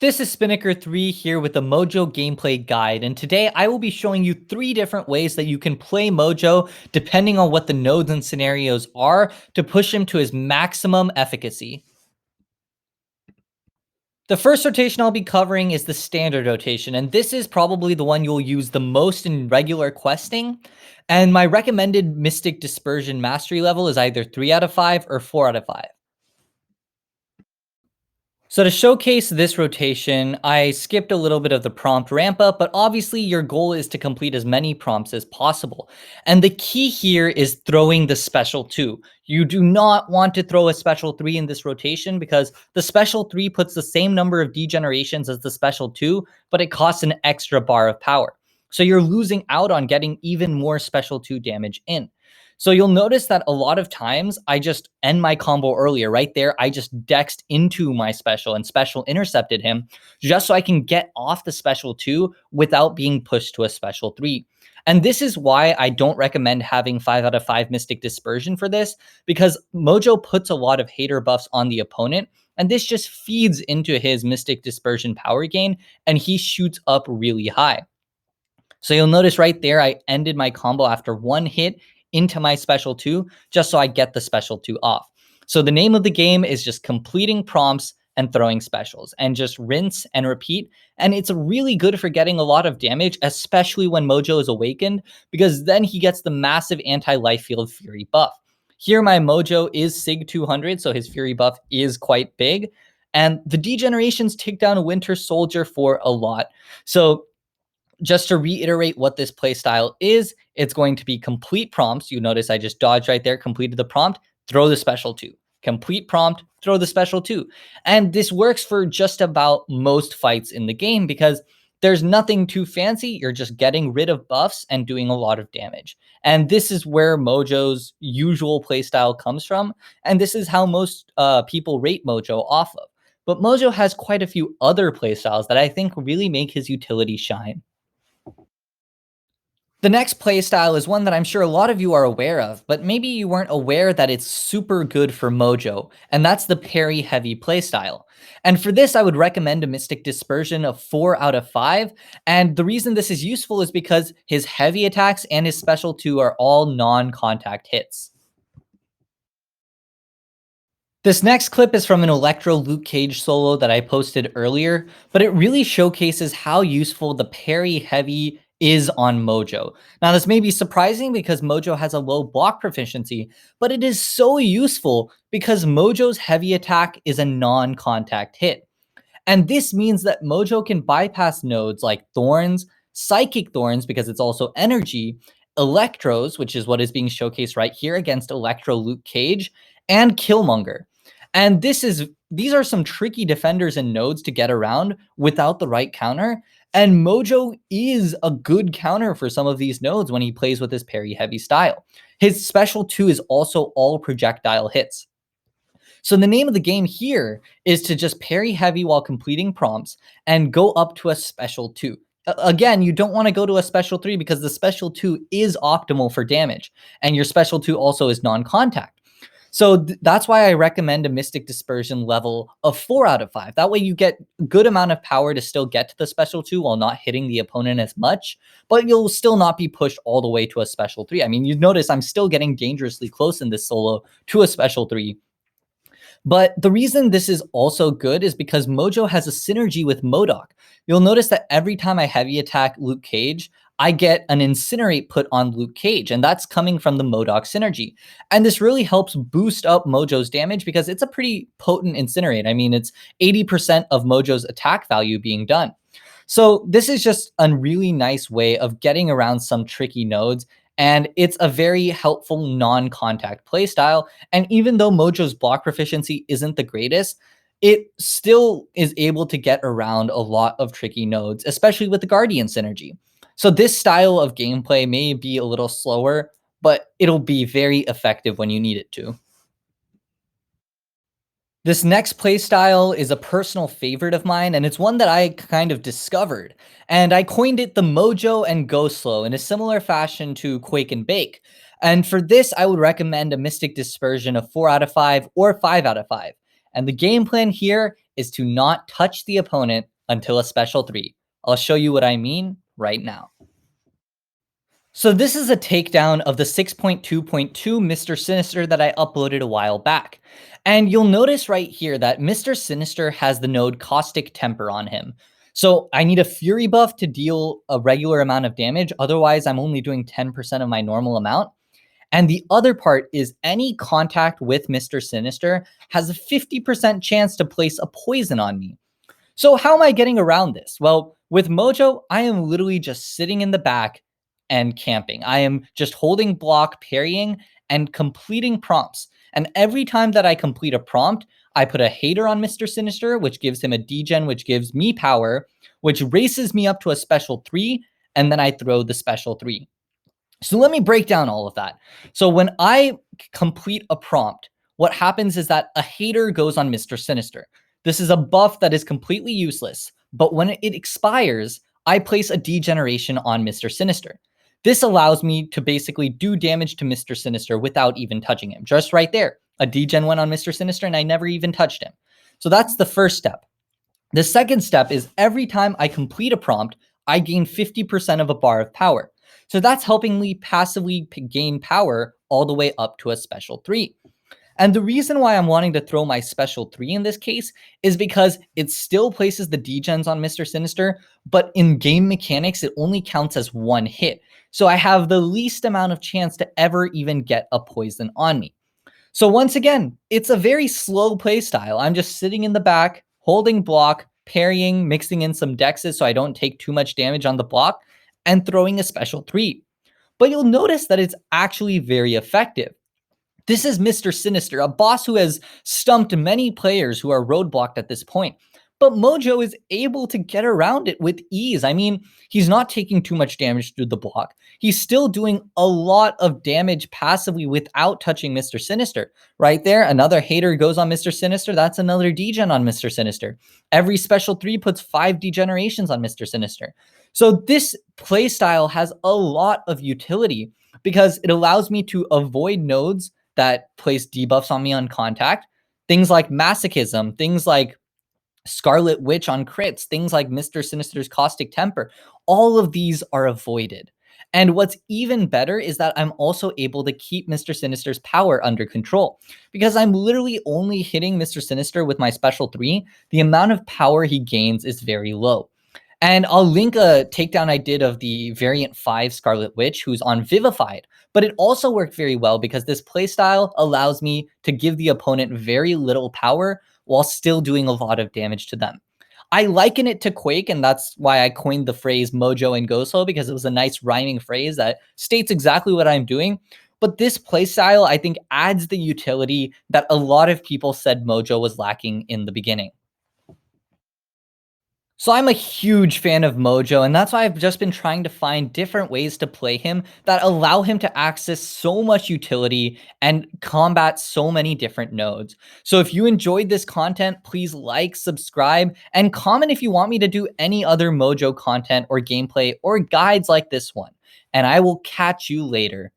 This is Spinnaker3 here with the Mojo gameplay guide, and today I will be showing you 3 different ways that you can play Mojo depending on what the nodes and scenarios are to push him to his maximum efficacy. The first rotation I'll be covering is the standard rotation, and this is probably the one you'll use the most in regular questing. And my recommended Mystic Dispersion mastery level is either 3 out of 5 or 4 out of 5. So to showcase this rotation, I skipped a little bit of the prompt ramp up, but obviously your goal is to complete as many prompts as possible. And the key here is throwing the special 2. You do not want to throw a special 3 in this rotation because the special 3 puts the same number of degenerations as the special 2, but it costs an extra bar of power. So you're losing out on getting even more special 2 damage in. So you'll notice that a lot of times I just end my combo earlier. Right there, I just dexed into my special and special intercepted him just so I can get off the special 2 without being pushed to a special 3. And this is why I don't recommend having 5 out of 5 Mystic Dispersion for this, because Mojo puts a lot of hater buffs on the opponent, and this just feeds into his Mystic Dispersion power gain, and he shoots up really high. So you'll notice right there, I ended my combo after 1 hit into my special 2, just so I get the special 2 off. So the name of the game is just completing prompts and throwing specials, and just rinse and repeat. And it's really good for getting a lot of damage, especially when Mojo is awakened, because then he gets the massive anti-life field Fury buff. Here my Mojo is Sig 200, so his Fury buff is quite big. And the degenerations take down a Winter Soldier for a lot. So just to reiterate what this playstyle is, it's going to be complete prompts. You notice I just dodged right there, completed the prompt, throw the special 2. Complete prompt, throw the special 2. And this works for just about most fights in the game because there's nothing too fancy. You're just getting rid of buffs and doing a lot of damage. And this is where Mojo's usual playstyle comes from. And this is how most people rate Mojo off of. But Mojo has quite a few other playstyles that I think really make his utility shine. The next playstyle is one that I'm sure a lot of you are aware of, but maybe you weren't aware that it's super good for Mojo, and that's the Parry Heavy playstyle. And for this, I would recommend a Mystic Dispersion of 4 out of 5, and the reason this is useful is because his heavy attacks and his special 2 are all non-contact hits. This next clip is from an Electro Luke Cage solo that I posted earlier, but it really showcases how useful the Parry Heavy is on Mojo. Now, this may be surprising because Mojo has a low block proficiency, but it is so useful because Mojo's heavy attack is a non-contact hit. And this means that Mojo can bypass nodes like Thorns, Psychic Thorns, because it's also energy, Electros, which is what is being showcased right here against Electro Luke Cage, and Killmonger. And these are some tricky defenders and nodes to get around without the right counter. And Mojo is a good counter for some of these nodes when he plays with his Parry Heavy style. His special 2 is also all projectile hits. So the name of the game here is to just Parry Heavy while completing prompts and go up to a special 2. Again, you don't want to go to a special 3 because the special 2 is optimal for damage, and your special 2 also is non-contact. So that's why I recommend a Mystic Dispersion level of 4 out of 5. That way you get a good amount of power to still get to the special 2 while not hitting the opponent as much, but you'll still not be pushed all the way to a special 3. I mean, you notice I'm still getting dangerously close in this solo to a special 3. But the reason this is also good is because Mojo has a synergy with MODOK. You'll notice that every time I heavy attack Luke Cage, I get an Incinerate put on Luke Cage, and that's coming from the MODOK synergy. And this really helps boost up Mojo's damage because it's a pretty potent Incinerate. I mean, it's 80% of Mojo's attack value being done. So this is just a really nice way of getting around some tricky nodes, and it's a very helpful non-contact playstyle. And even though Mojo's block proficiency isn't the greatest, it still is able to get around a lot of tricky nodes, especially with the Guardian synergy. So this style of gameplay may be a little slower, but it'll be very effective when you need it to. This next playstyle is a personal favorite of mine, and it's one that I kind of discovered. And I coined it the Mojo and Go Slow in a similar fashion to Quake and Bake. And for this, I would recommend a Mystic Dispersion of 4 out of 5 or 5 out of 5. And the game plan here is to not touch the opponent until a special 3. I'll show you what I mean right now. So this is a takedown of the 6.2.2 Mr. Sinister that I uploaded a while back. And you'll notice right here that Mr. Sinister has the node Caustic Temper on him. So I need a Fury buff to deal a regular amount of damage. Otherwise, I'm only doing 10% of my normal amount. And the other part is any contact with Mr. Sinister has a 50% chance to place a poison on me. So how am I getting around this? Well, with Mojo, I am literally just sitting in the back and camping. I am just holding block, parrying, and completing prompts. And every time that I complete a prompt, I put a hater on Mr. Sinister, which gives him a degen, which gives me power, which races me up to a special 3, and then I throw the special 3. So let me break down all of that. So when I complete a prompt, what happens is that a hater goes on Mr. Sinister. This is a buff that is completely useless, but when it expires, I place a degeneration on Mr. Sinister. This allows me to basically do damage to Mr. Sinister without even touching him. Just right there, a degen went on Mr. Sinister and I never even touched him. So that's the first step. The second step is every time I complete a prompt, I gain 50% of a bar of power. So that's helping me passively gain power all the way up to a special 3. And the reason why I'm wanting to throw my special 3 in this case is because it still places the degens on Mr. Sinister, but in game mechanics, it only counts as one hit. So I have the least amount of chance to ever even get a poison on me. So once again, it's a very slow play style. I'm just sitting in the back, holding block, parrying, mixing in some dexes so I don't take too much damage on the block, and throwing a special 3. But you'll notice that it's actually very effective. This is Mr. Sinister, a boss who has stumped many players who are roadblocked at this point. But Mojo is able to get around it with ease. I mean, he's not taking too much damage through the block. He's still doing a lot of damage passively without touching Mr. Sinister. Right there, another hater goes on Mr. Sinister. That's another degen on Mr. Sinister. Every special 3 puts 5 degenerations on Mr. Sinister. So this playstyle has a lot of utility because it allows me to avoid nodes that place debuffs on me on contact. Things like Masochism, things like Scarlet Witch on crits, things like Mr. Sinister's Caustic Temper, all of these are avoided. And what's even better is that I'm also able to keep Mr. Sinister's power under control because I'm literally only hitting Mr. Sinister with my special 3. The amount of power he gains is very low. And I'll link a takedown I did of the variant 5 Scarlet Witch who's on Vivified. But it also worked very well because this playstyle allows me to give the opponent very little power while still doing a lot of damage to them. I liken it to Quake, and that's why I coined the phrase Mojo and Go Slow, because it was a nice rhyming phrase that states exactly what I'm doing. But this playstyle, I think, adds the utility that a lot of people said Mojo was lacking in the beginning. So I'm a huge fan of Mojo, and that's why I've just been trying to find different ways to play him that allow him to access so much utility and combat so many different nodes. So if you enjoyed this content, please like, subscribe, and comment if you want me to do any other Mojo content or gameplay or guides like this one. And I will catch you later.